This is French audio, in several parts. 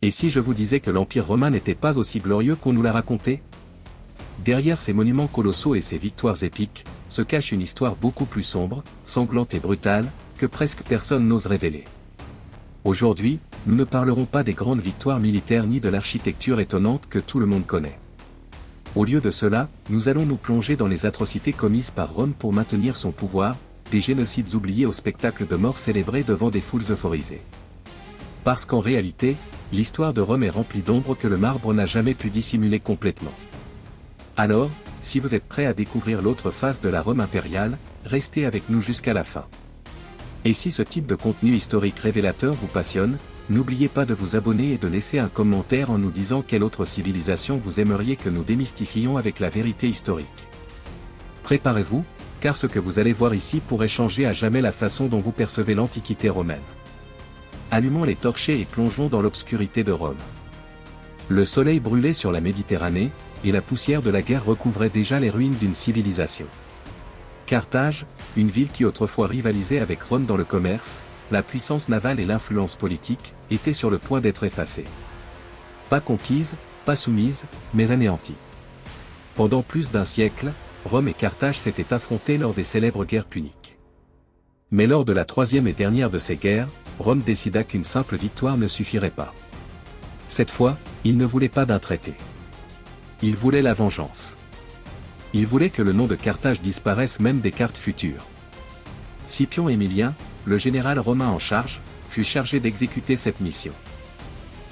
Et si je vous disais que l'Empire romain n'était pas aussi glorieux qu'on nous l'a raconté? Derrière ces monuments colossaux et ces victoires épiques, se cache une histoire beaucoup plus sombre, sanglante et brutale, que presque personne n'ose révéler. Aujourd'hui, nous ne parlerons pas des grandes victoires militaires ni de l'architecture étonnante que tout le monde connaît. Au lieu de cela, nous allons nous plonger dans les atrocités commises par Rome pour maintenir son pouvoir, des génocides oubliés au spectacle de morts célébrés devant des foules euphorisées. Parce qu'en réalité, l'histoire de Rome est remplie d'ombres que le marbre n'a jamais pu dissimuler complètement. Alors, si vous êtes prêt à découvrir l'autre face de la Rome impériale, restez avec nous jusqu'à la fin. Et si ce type de contenu historique révélateur vous passionne, n'oubliez pas de vous abonner et de laisser un commentaire en nous disant quelle autre civilisation vous aimeriez que nous démystifions avec la vérité historique. Préparez-vous, car ce que vous allez voir ici pourrait changer à jamais la façon dont vous percevez l'Antiquité romaine. Allumons les torchers et plongeons dans l'obscurité de Rome. Le soleil brûlait sur la Méditerranée, et la poussière de la guerre recouvrait déjà les ruines d'une civilisation. Carthage, une ville qui autrefois rivalisait avec Rome dans le commerce, la puissance navale et l'influence politique, étaient sur le point d'être effacées. Pas conquise, pas soumise, mais anéantie. Pendant plus d'un siècle, Rome et Carthage s'étaient affrontés lors des célèbres guerres puniques. Mais lors de la troisième et dernière de ces guerres, Rome décida qu'une simple victoire ne suffirait pas. Cette fois, il ne voulait pas d'un traité. Il voulait la vengeance. Il voulait que le nom de Carthage disparaisse même des cartes futures. Scipion Émilien, le général romain en charge, fut chargé d'exécuter cette mission.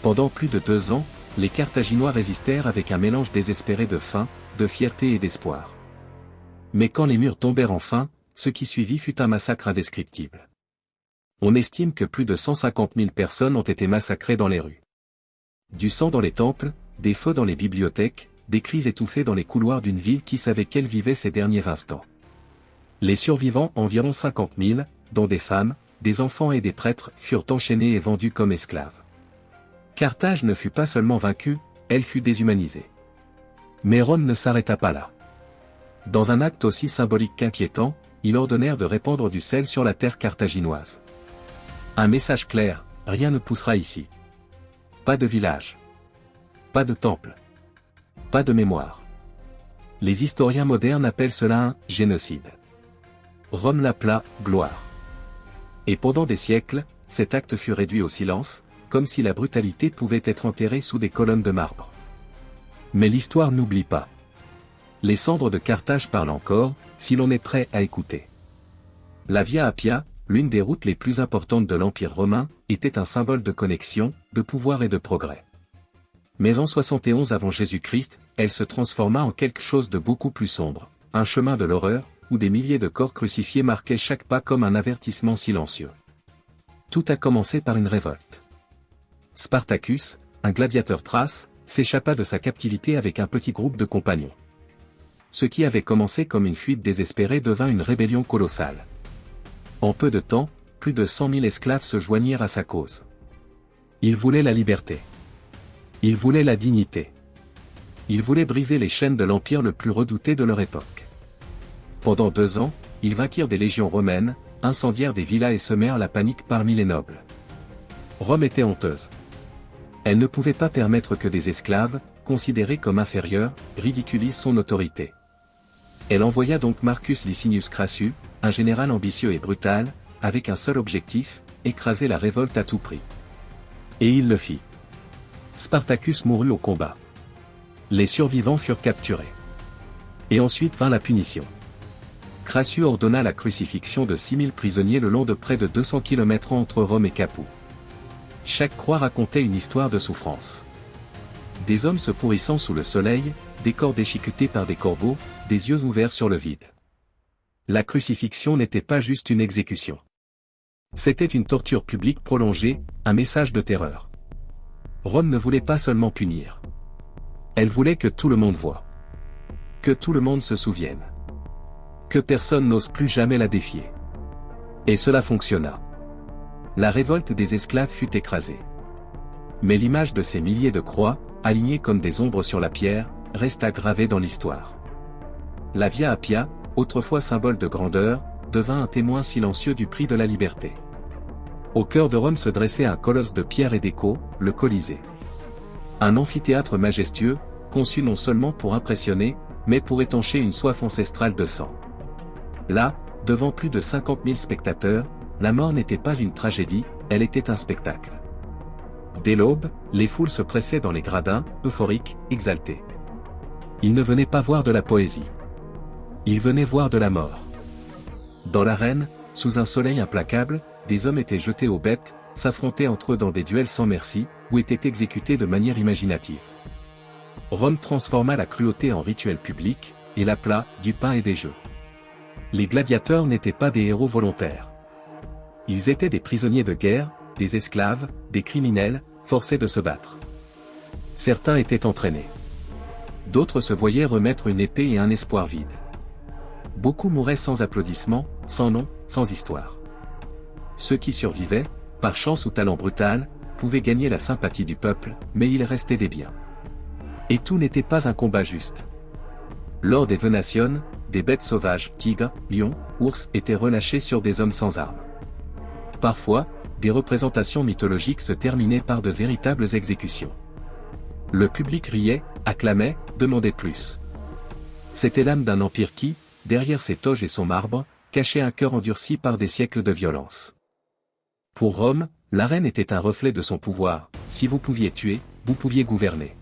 Pendant plus de 2 ans, les Carthaginois résistèrent avec un mélange désespéré de faim, de fierté et d'espoir. Mais quand les murs tombèrent enfin, ce qui suivit fut un massacre indescriptible. On estime que plus de 150 000 personnes ont été massacrées dans les rues. Du sang dans les temples, des feux dans les bibliothèques, des cris étouffés dans les couloirs d'une ville qui savait qu'elle vivait ses derniers instants. Les survivants, environ 50 000, dont des femmes, des enfants et des prêtres, furent enchaînés et vendus comme esclaves. Carthage ne fut pas seulement vaincue, elle fut déshumanisée. Mais Rome ne s'arrêta pas là. Dans un acte aussi symbolique qu'inquiétant, ils ordonnèrent de répandre du sel sur la terre carthaginoise. Un message clair, rien ne poussera ici. Pas de village. Pas de temple. Pas de mémoire. Les historiens modernes appellent cela un « génocide ». Rome l'appela « gloire ». Et pendant des siècles, cet acte fut réduit au silence, comme si la brutalité pouvait être enterrée sous des colonnes de marbre. Mais l'histoire n'oublie pas. Les cendres de Carthage parlent encore, si l'on est prêt à écouter. La Via Appia, l'une des routes les plus importantes de l'Empire romain, était un symbole de connexion, de pouvoir et de progrès. Mais en 71 avant Jésus-Christ, elle se transforma en quelque chose de beaucoup plus sombre, un chemin de l'horreur, où des milliers de corps crucifiés marquaient chaque pas comme un avertissement silencieux. Tout a commencé par une révolte. Spartacus, un gladiateur thrace, s'échappa de sa captivité avec un petit groupe de compagnons. Ce qui avait commencé comme une fuite désespérée devint une rébellion colossale. En peu de temps, plus de 100 000 esclaves se joignirent à sa cause. Ils voulaient la liberté. Ils voulaient la dignité. Ils voulaient briser les chaînes de l'empire le plus redouté de leur époque. Pendant 2 ans, ils vainquirent des légions romaines, incendièrent des villas et semèrent la panique parmi les nobles. Rome était honteuse. Elle ne pouvait pas permettre que des esclaves, considérés comme inférieurs, ridiculisent son autorité. Elle envoya donc Marcus Licinius Crassus, un général ambitieux et brutal, avec un seul objectif, écraser la révolte à tout prix. Et il le fit. Spartacus mourut au combat. Les survivants furent capturés. Et ensuite vint la punition. Crassus ordonna la crucifixion de 6000 prisonniers le long de près de 200 km entre Rome et Capoue. Chaque croix racontait une histoire de souffrance. Des hommes se pourrissant sous le soleil, des corps déchiquetés par des corbeaux, des yeux ouverts sur le vide. La crucifixion n'était pas juste une exécution. C'était une torture publique prolongée, un message de terreur. Rome ne voulait pas seulement punir. Elle voulait que tout le monde voie. Que tout le monde se souvienne. Que personne n'ose plus jamais la défier. Et cela fonctionna. La révolte des esclaves fut écrasée. Mais l'image de ces milliers de croix, alignées comme des ombres sur la pierre, resta gravée dans l'histoire. La Via Appia, autrefois symbole de grandeur, devint un témoin silencieux du prix de la liberté. Au cœur de Rome se dressait un colosse de pierre et d'écho, le Colisée. Un amphithéâtre majestueux, conçu non seulement pour impressionner, mais pour étancher une soif ancestrale de sang. Là, devant plus de 50 000 spectateurs, la mort n'était pas une tragédie, elle était un spectacle. Dès l'aube, les foules se pressaient dans les gradins, euphoriques, exaltées. Ils ne venaient pas voir de la poésie. Ils venaient voir de la mort. Dans l'arène, sous un soleil implacable, des hommes étaient jetés aux bêtes, s'affrontaient entre eux dans des duels sans merci, ou étaient exécutés de manière imaginative. Rome transforma la cruauté en rituel public, et l'appela du pain et des jeux. Les gladiateurs n'étaient pas des héros volontaires. Ils étaient des prisonniers de guerre, des esclaves, des criminels, forcés de se battre. Certains étaient entraînés. D'autres se voyaient remettre une épée et un espoir vide. Beaucoup mouraient sans applaudissements, sans nom, sans histoire. Ceux qui survivaient, par chance ou talent brutal, pouvaient gagner la sympathie du peuple, mais il restait des biens. Et tout n'était pas un combat juste. Lors des venations, des bêtes sauvages, tigres, lions, ours, étaient relâchés sur des hommes sans armes. Parfois, des représentations mythologiques se terminaient par de véritables exécutions. Le public riait, acclamait, demandait plus. C'était l'âme d'un empire qui, derrière ses toges et son marbre, cachait un cœur endurci par des siècles de violence. Pour Rome, l'arène était un reflet de son pouvoir, si vous pouviez tuer, vous pouviez gouverner.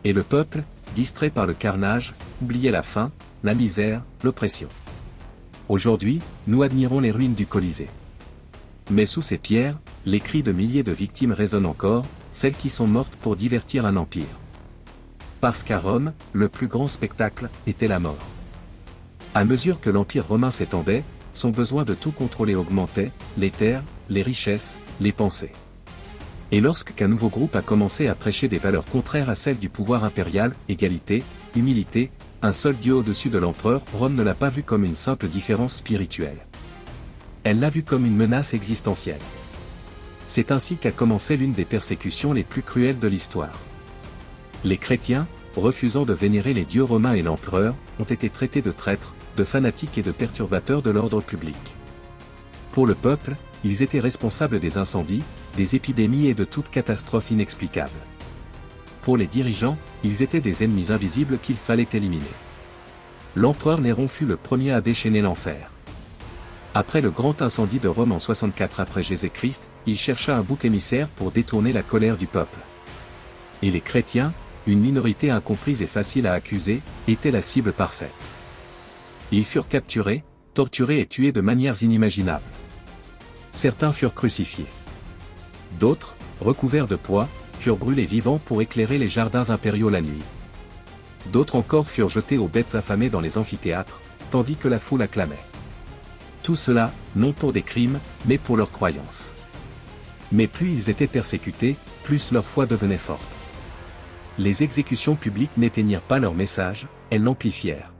Et le peuple, distrait par le carnage, oubliait la faim, la misère, l'oppression. Aujourd'hui, nous admirons les ruines du Colisée. Mais sous ces pierres, les cris de milliers de victimes résonnent encore, celles qui sont mortes pour divertir un empire. Parce qu'à Rome, le plus grand spectacle était la mort. À mesure que l'Empire romain s'étendait, son besoin de tout contrôler augmentait, les terres, les richesses, les pensées. Et lorsqu'un nouveau groupe a commencé à prêcher des valeurs contraires à celles du pouvoir impérial, égalité, humilité, un seul Dieu au-dessus de l'empereur, Rome ne l'a pas vu comme une simple différence spirituelle. Elle l'a vu comme une menace existentielle. C'est ainsi qu'a commencé l'une des persécutions les plus cruelles de l'histoire. Les chrétiens, refusant de vénérer les dieux romains et l'empereur, ont été traités de traîtres, de fanatiques et de perturbateurs de l'ordre public. Pour le peuple, ils étaient responsables des incendies, des épidémies et de toute catastrophe inexplicable. Pour les dirigeants, ils étaient des ennemis invisibles qu'il fallait éliminer. L'empereur Néron fut le premier à déchaîner l'enfer. Après le grand incendie de Rome en 64 après Jésus-Christ, il chercha un bouc émissaire pour détourner la colère du peuple. Et les chrétiens, une minorité incomprise et facile à accuser, étaient la cible parfaite. Ils furent capturés, torturés et tués de manières inimaginables. Certains furent crucifiés. D'autres, recouverts de poix, furent brûlés vivants pour éclairer les jardins impériaux la nuit. D'autres encore furent jetés aux bêtes affamées dans les amphithéâtres, tandis que la foule acclamait. Tout cela, non pour des crimes, mais pour leurs croyances. Mais plus ils étaient persécutés, plus leur foi devenait forte. Les exécutions publiques n'éteignirent pas leur message, elles l'amplifièrent.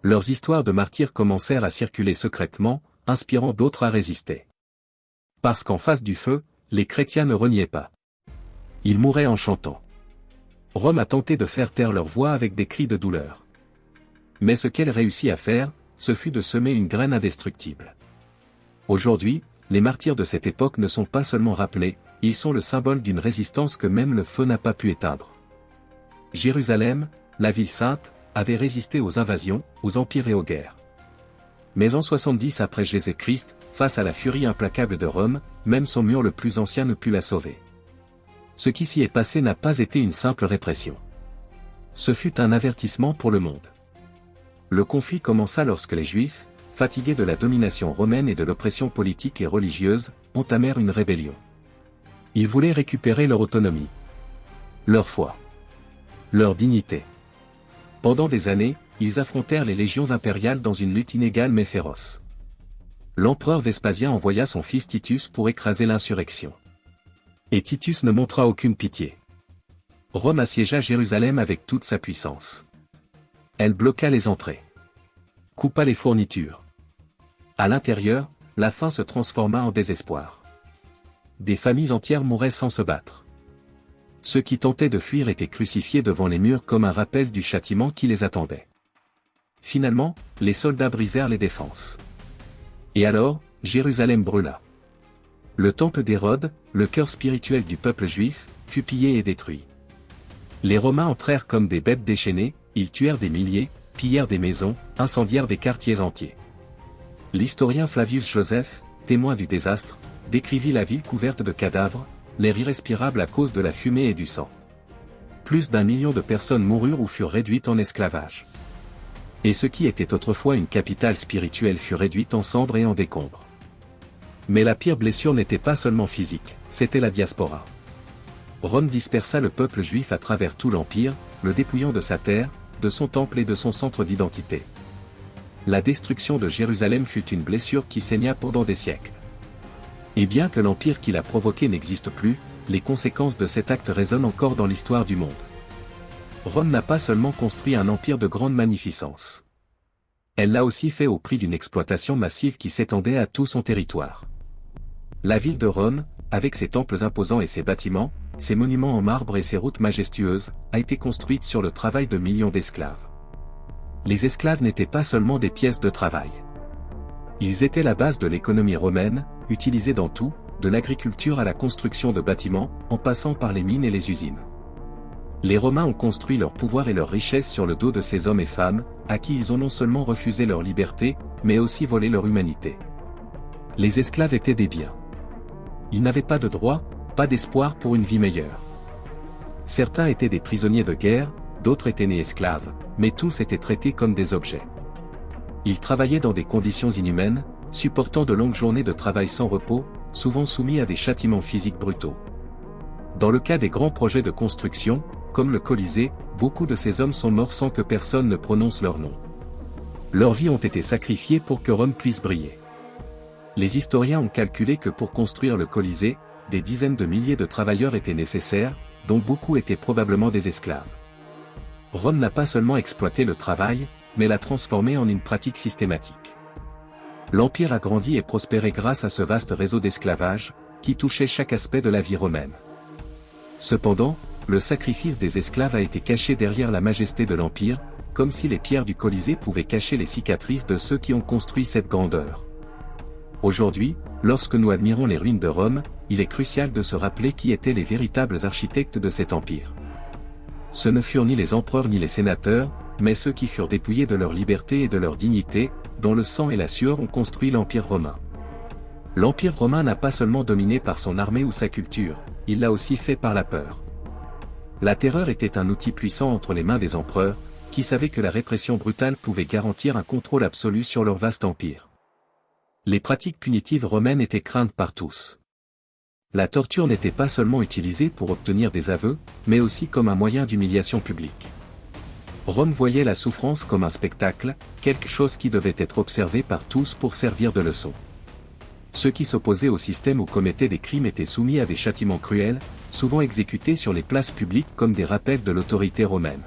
Leurs histoires de martyrs commencèrent à circuler secrètement, inspirant d'autres à résister. Parce qu'en face du feu, les chrétiens ne reniaient pas. Ils mouraient en chantant. Rome a tenté de faire taire leur voix avec des cris de douleur. Mais ce qu'elle réussit à faire, ce fut de semer une graine indestructible. Aujourd'hui, les martyrs de cette époque ne sont pas seulement rappelés, ils sont le symbole d'une résistance que même le feu n'a pas pu éteindre. Jérusalem, la ville sainte, avait résisté aux invasions, aux empires et aux guerres. Mais en 70 après Jésus-Christ, face à la furie implacable de Rome, même son mur le plus ancien ne put la sauver. Ce qui s'y est passé n'a pas été une simple répression. Ce fut un avertissement pour le monde. Le conflit commença lorsque les Juifs, fatigués de la domination romaine et de l'oppression politique et religieuse, entamèrent une rébellion. Ils voulaient récupérer leur autonomie, leur foi, leur dignité. Pendant des années, ils affrontèrent les légions impériales dans une lutte inégale mais féroce. L'empereur Vespasien envoya son fils Titus pour écraser l'insurrection. Et Titus ne montra aucune pitié. Rome assiégea Jérusalem avec toute sa puissance. Elle bloqua les entrées, coupa les fournitures. À l'intérieur, la faim se transforma en désespoir. Des familles entières mouraient sans se battre. Ceux qui tentaient de fuir étaient crucifiés devant les murs comme un rappel du châtiment qui les attendait. Finalement, les soldats brisèrent les défenses. Et alors, Jérusalem brûla. Le temple d'Hérode, le cœur spirituel du peuple juif, fut pillé et détruit. Les Romains entrèrent comme des bêtes déchaînées, ils tuèrent des milliers, pillèrent des maisons, incendièrent des quartiers entiers. L'historien Flavius Joseph, témoin du désastre, décrivit la ville couverte de cadavres, l'air irrespirable à cause de la fumée et du sang. Plus d'1 million de personnes moururent ou furent réduites en esclavage. Et ce qui était autrefois une capitale spirituelle fut réduite en cendres et en décombres. Mais la pire blessure n'était pas seulement physique, c'était la diaspora. Rome dispersa le peuple juif à travers tout l'Empire, le dépouillant de sa terre, de son temple et de son centre d'identité. La destruction de Jérusalem fut une blessure qui saigna pendant des siècles. Et bien que l'empire qui l'a provoqué n'existe plus, les conséquences de cet acte résonnent encore dans l'histoire du monde. Rome n'a pas seulement construit un empire de grande magnificence. Elle l'a aussi fait au prix d'une exploitation massive qui s'étendait à tout son territoire. La ville de Rome, avec ses temples imposants et ses bâtiments, ses monuments en marbre et ses routes majestueuses, a été construite sur le travail de millions d'esclaves. Les esclaves n'étaient pas seulement des pièces de travail. Ils étaient la base de l'économie romaine, utilisés dans tout, de l'agriculture à la construction de bâtiments, en passant par les mines et les usines. Les Romains ont construit leur pouvoir et leur richesse sur le dos de ces hommes et femmes, à qui ils ont non seulement refusé leur liberté, mais aussi volé leur humanité. Les esclaves étaient des biens. Ils n'avaient pas de droit, pas d'espoir pour une vie meilleure. Certains étaient des prisonniers de guerre, d'autres étaient nés esclaves, mais tous étaient traités comme des objets. Ils travaillaient dans des conditions inhumaines, supportant de longues journées de travail sans repos, souvent soumis à des châtiments physiques brutaux. Dans le cas des grands projets de construction, comme le Colisée, beaucoup de ces hommes sont morts sans que personne ne prononce leur nom. Leurs vies ont été sacrifiées pour que Rome puisse briller. Les historiens ont calculé que pour construire le Colisée, des dizaines de milliers de travailleurs étaient nécessaires, dont beaucoup étaient probablement des esclaves. Rome n'a pas seulement exploité le travail, mais l'a transformé en une pratique systématique. L'Empire a grandi et prospéré grâce à ce vaste réseau d'esclavage, qui touchait chaque aspect de la vie romaine. Cependant, le sacrifice des esclaves a été caché derrière la majesté de l'Empire, comme si les pierres du Colisée pouvaient cacher les cicatrices de ceux qui ont construit cette grandeur. Aujourd'hui, lorsque nous admirons les ruines de Rome, il est crucial de se rappeler qui étaient les véritables architectes de cet empire. Ce ne furent ni les empereurs ni les sénateurs, mais ceux qui furent dépouillés de leur liberté et de leur dignité, dont le sang et la sueur ont construit l'Empire romain. L'Empire romain n'a pas seulement dominé par son armée ou sa culture, il l'a aussi fait par la peur. La terreur était un outil puissant entre les mains des empereurs, qui savaient que la répression brutale pouvait garantir un contrôle absolu sur leur vaste empire. Les pratiques punitives romaines étaient craintes par tous. La torture n'était pas seulement utilisée pour obtenir des aveux, mais aussi comme un moyen d'humiliation publique. Rome voyait la souffrance comme un spectacle, quelque chose qui devait être observé par tous pour servir de leçon. Ceux qui s'opposaient au système ou commettaient des crimes étaient soumis à des châtiments cruels, souvent exécutés sur les places publiques comme des rappels de l'autorité romaine.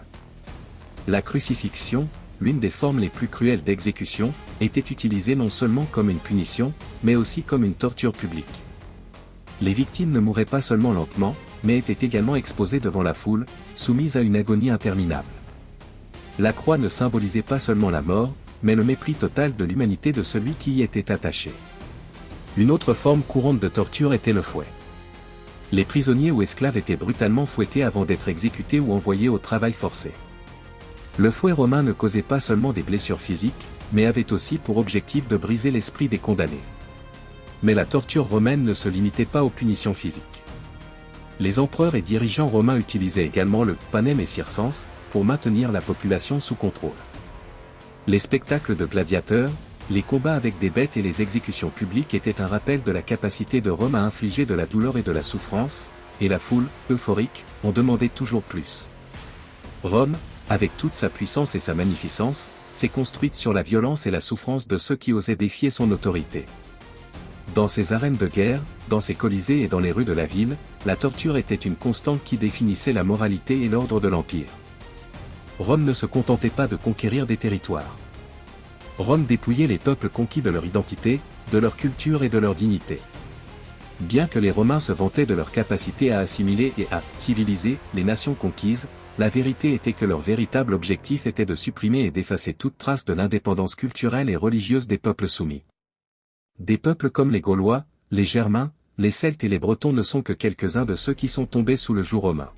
La crucifixion, l'une des formes les plus cruelles d'exécution, était utilisée non seulement comme une punition, mais aussi comme une torture publique. Les victimes ne mouraient pas seulement lentement, mais étaient également exposées devant la foule, soumises à une agonie interminable. La croix ne symbolisait pas seulement la mort, mais le mépris total de l'humanité de celui qui y était attaché. Une autre forme courante de torture était le fouet. Les prisonniers ou esclaves étaient brutalement fouettés avant d'être exécutés ou envoyés au travail forcé. Le fouet romain ne causait pas seulement des blessures physiques, mais avait aussi pour objectif de briser l'esprit des condamnés. Mais la torture romaine ne se limitait pas aux punitions physiques. Les empereurs et dirigeants romains utilisaient également le panem et circense pour maintenir la population sous contrôle. Les spectacles de gladiateurs, les combats avec des bêtes et les exécutions publiques étaient un rappel de la capacité de Rome à infliger de la douleur et de la souffrance, et la foule, euphorique, en demandait toujours plus. Rome, avec toute sa puissance et sa magnificence, s'est construite sur la violence et la souffrance de ceux qui osaient défier son autorité. Dans ses arènes de guerre, dans ses colisées et dans les rues de la ville, la torture était une constante qui définissait la moralité et l'ordre de l'Empire. Rome ne se contentait pas de conquérir des territoires. Rome dépouillait les peuples conquis de leur identité, de leur culture et de leur dignité. Bien que les Romains se vantaient de leur capacité à assimiler et à civiliser les nations conquises, la vérité était que leur véritable objectif était de supprimer et d'effacer toute trace de l'indépendance culturelle et religieuse des peuples soumis. Des peuples comme les Gaulois, les Germains, les Celtes et les Bretons ne sont que quelques-uns de ceux qui sont tombés sous le joug romain.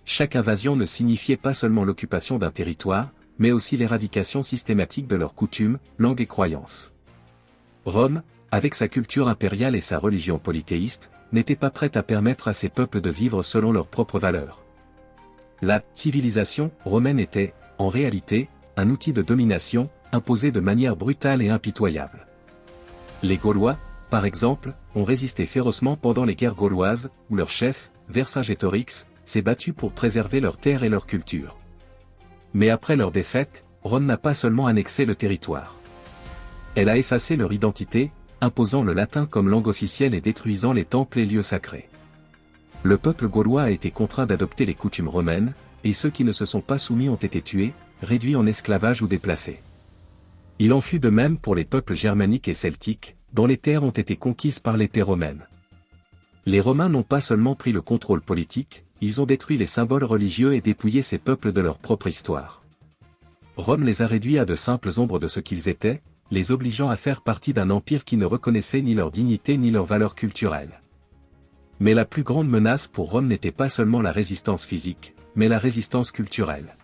chaque invasion ne signifiait pas seulement l'occupation d'un territoire, mais aussi l'éradication systématique de leurs coutumes, langues et croyances. Rome, avec sa culture impériale et sa religion polythéiste, n'était pas prête à permettre à ces peuples de vivre selon leurs propres valeurs. La civilisation romaine était, en réalité, un outil de domination, imposé de manière brutale et impitoyable. Les Gaulois, par exemple, ont résisté férocement pendant les guerres gauloises, où leur chef, Vercingétorix, s'est battu pour préserver leurs terres et leur culture. Mais après leur défaite, Rome n'a pas seulement annexé le territoire. Elle a effacé leur identité, imposant le latin comme langue officielle et détruisant les temples et lieux sacrés. Le peuple gaulois a été contraint d'adopter les coutumes romaines, et ceux qui ne se sont pas soumis ont été tués, réduits en esclavage ou déplacés. Il en fut de même pour les peuples germaniques et celtiques, dont les terres ont été conquises par l'épée romaine. Les Romains n'ont pas seulement pris le contrôle politique, ils ont détruit les symboles religieux et dépouillé ces peuples de leur propre histoire. Rome les a réduits à de simples ombres de ce qu'ils étaient, les obligeant à faire partie d'un empire qui ne reconnaissait ni leur dignité ni leurs valeurs culturelles. Mais la plus grande menace pour Rome n'était pas seulement la résistance physique, mais la résistance culturelle.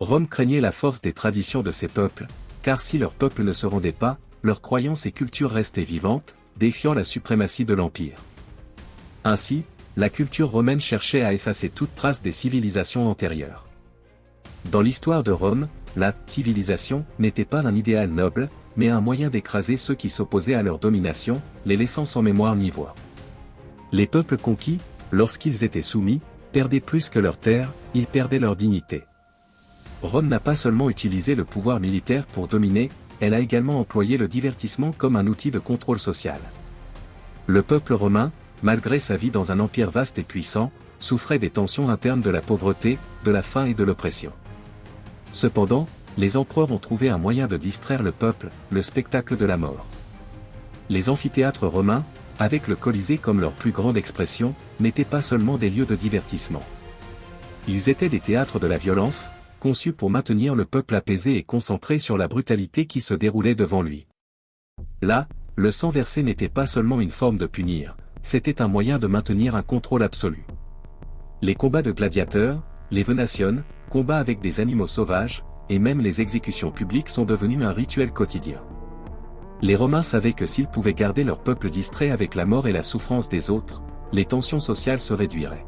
Rome craignait la force des traditions de ces peuples, car si leur peuple ne se rendait pas, leurs croyances et cultures restaient vivantes, défiant la suprématie de l'empire. Ainsi, la culture romaine cherchait à effacer toute trace des civilisations antérieures. Dans l'histoire de Rome, la civilisation n'était pas un idéal noble, mais un moyen d'écraser ceux qui s'opposaient à leur domination, les laissant sans mémoire ni voix. Les peuples conquis, lorsqu'ils étaient soumis, perdaient plus que leurs terres, ils perdaient leur dignité. Rome n'a pas seulement utilisé le pouvoir militaire pour dominer, elle a également employé le divertissement comme un outil de contrôle social. Le peuple romain, malgré sa vie dans un empire vaste et puissant, souffrait des tensions internes de la pauvreté, de la faim et de l'oppression. Cependant, les empereurs ont trouvé un moyen de distraire le peuple, le spectacle de la mort. Les amphithéâtres romains, avec le Colisée comme leur plus grande expression, n'étaient pas seulement des lieux de divertissement. Ils étaient des théâtres de la violence, conçus pour maintenir le peuple apaisé et concentré sur la brutalité qui se déroulait devant lui. Là, le sang versé n'était pas seulement une forme de punir, c'était un moyen de maintenir un contrôle absolu. Les combats de gladiateurs, les venations, combats avec des animaux sauvages, et même les exécutions publiques sont devenus un rituel quotidien. Les Romains savaient que s'ils pouvaient garder leur peuple distrait avec la mort et la souffrance des autres, les tensions sociales se réduiraient.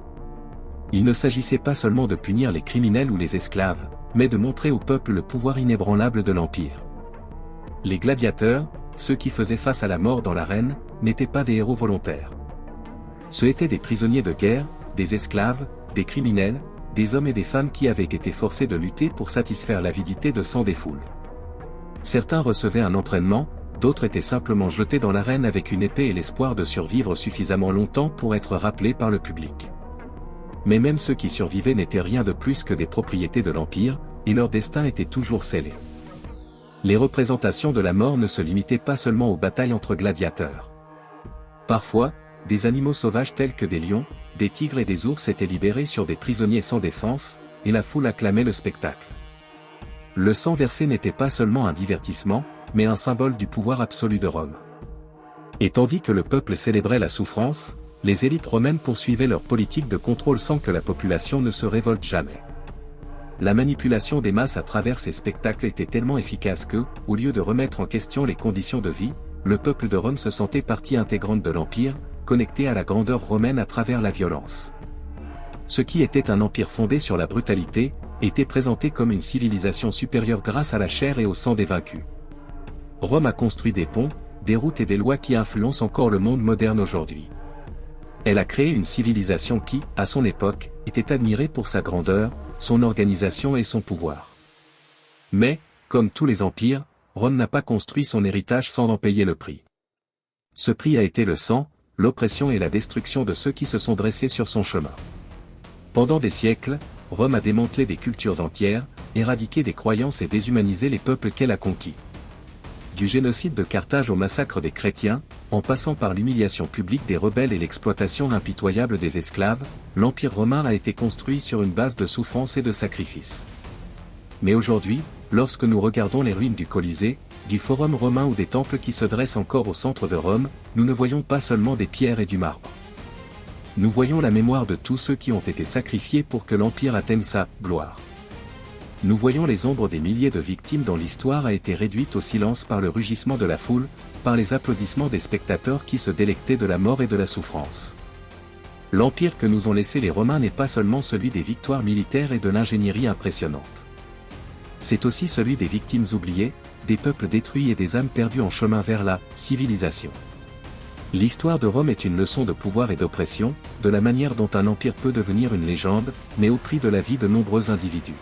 Il ne s'agissait pas seulement de punir les criminels ou les esclaves, mais de montrer au peuple le pouvoir inébranlable de l'Empire. Les gladiateurs, ceux qui faisaient face à la mort dans l'arène, n'étaient pas des héros volontaires. Ce étaient des prisonniers de guerre, des esclaves, des criminels, des hommes et des femmes qui avaient été forcés de lutter pour satisfaire l'avidité de sang des foules. Certains recevaient un entraînement, d'autres étaient simplement jetés dans l'arène avec une épée et l'espoir de survivre suffisamment longtemps pour être rappelés par le public. Mais même ceux qui survivaient n'étaient rien de plus que des propriétés de l'Empire, et leur destin était toujours scellé. Les représentations de la mort ne se limitaient pas seulement aux batailles entre gladiateurs. Parfois, des animaux sauvages tels que des lions, des tigres et des ours étaient libérés sur des prisonniers sans défense, et la foule acclamait le spectacle. Le sang versé n'était pas seulement un divertissement, mais un symbole du pouvoir absolu de Rome. Et tandis que le peuple célébrait la souffrance, les élites romaines poursuivaient leur politique de contrôle sans que la population ne se révolte jamais. La manipulation des masses à travers ces spectacles était tellement efficace que, au lieu de remettre en question les conditions de vie, le peuple de Rome se sentait partie intégrante de l'Empire, connecté à la grandeur romaine à travers la violence. Ce qui était un empire fondé sur la brutalité, était présenté comme une civilisation supérieure grâce à la chair et au sang des vaincus. Rome a construit des ponts, des routes et des lois qui influencent encore le monde moderne aujourd'hui. Elle a créé une civilisation qui, à son époque, était admirée pour sa grandeur, son organisation et son pouvoir. Mais, comme tous les empires, Rome n'a pas construit son héritage sans en payer le prix. Ce prix a été le sang, l'oppression et la destruction de ceux qui se sont dressés sur son chemin. Pendant des siècles, Rome a démantelé des cultures entières, éradiqué des croyances et déshumanisé les peuples qu'elle a conquis. Du génocide de Carthage au massacre des chrétiens, en passant par l'humiliation publique des rebelles et l'exploitation impitoyable des esclaves, l'Empire romain a été construit sur une base de souffrance et de sacrifice. Mais aujourd'hui, lorsque nous regardons les ruines du Colisée, du Forum romain ou des temples qui se dressent encore au centre de Rome, nous ne voyons pas seulement des pierres et du marbre. nous voyons la mémoire de tous ceux qui ont été sacrifiés pour que l'Empire atteigne sa gloire. Nous voyons les ombres des milliers de victimes dont l'histoire a été réduite au silence par le rugissement de la foule, par les applaudissements des spectateurs qui se délectaient de la mort et de la souffrance. L'empire que nous ont laissé les Romains n'est pas seulement celui des victoires militaires et de l'ingénierie impressionnante. C'est aussi celui des victimes oubliées, des peuples détruits et des âmes perdues en chemin vers la civilisation. L'histoire de Rome est une leçon de pouvoir et d'oppression, de la manière dont un empire peut devenir une légende, mais au prix de la vie de nombreux individus.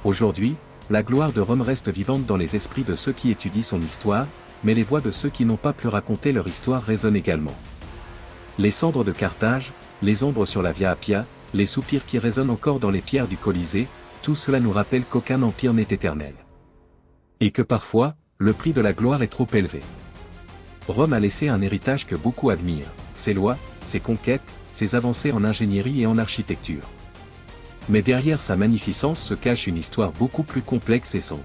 Aujourd'hui, la gloire de Rome reste vivante dans les esprits de ceux qui étudient son histoire, mais les voix de ceux qui n'ont pas pu raconter leur histoire résonnent également. Les cendres de Carthage, les ombres sur la Via Appia, les soupirs qui résonnent encore dans les pierres du Colisée, tout cela nous rappelle qu'aucun empire n'est éternel. Et que parfois, le prix de la gloire est trop élevé. Rome a laissé un héritage que beaucoup admirent, ses lois, ses conquêtes, ses avancées en ingénierie et en architecture. Mais derrière sa magnificence se cache une histoire beaucoup plus complexe et sombre.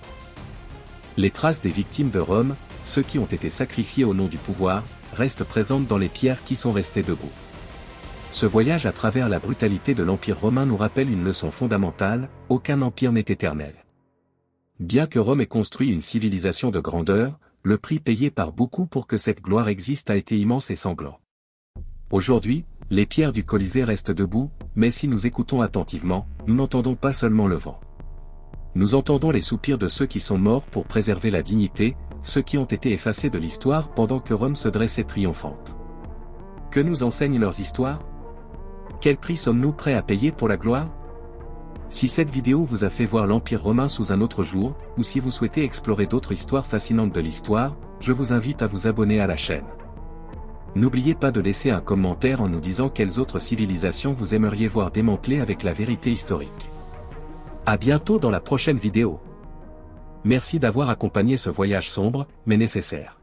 Les traces des victimes de Rome, ceux qui ont été sacrifiés au nom du pouvoir, restent présentes dans les pierres qui sont restées debout. Ce voyage à travers la brutalité de l'Empire romain nous rappelle une leçon fondamentale, aucun empire n'est éternel. Bien que Rome ait construit une civilisation de grandeur, le prix payé par beaucoup pour que cette gloire existe a été immense et sanglant. Aujourd'hui, les pierres du Colisée restent debout, mais si nous écoutons attentivement, nous n'entendons pas seulement le vent. Nous entendons les soupirs de ceux qui sont morts pour préserver la dignité, ceux qui ont été effacés de l'histoire pendant que Rome se dressait triomphante. Que nous enseignent leurs histoires? Quel prix sommes-nous prêts à payer pour la gloire? Si cette vidéo vous a fait voir l'Empire romain sous un autre jour, ou si vous souhaitez explorer d'autres histoires fascinantes de l'histoire, je vous invite à vous abonner à la chaîne. N'oubliez pas de laisser un commentaire en nous disant quelles autres civilisations vous aimeriez voir démantelées avec la vérité historique. À bientôt dans la prochaine vidéo. Merci d'avoir accompagné ce voyage sombre, mais nécessaire.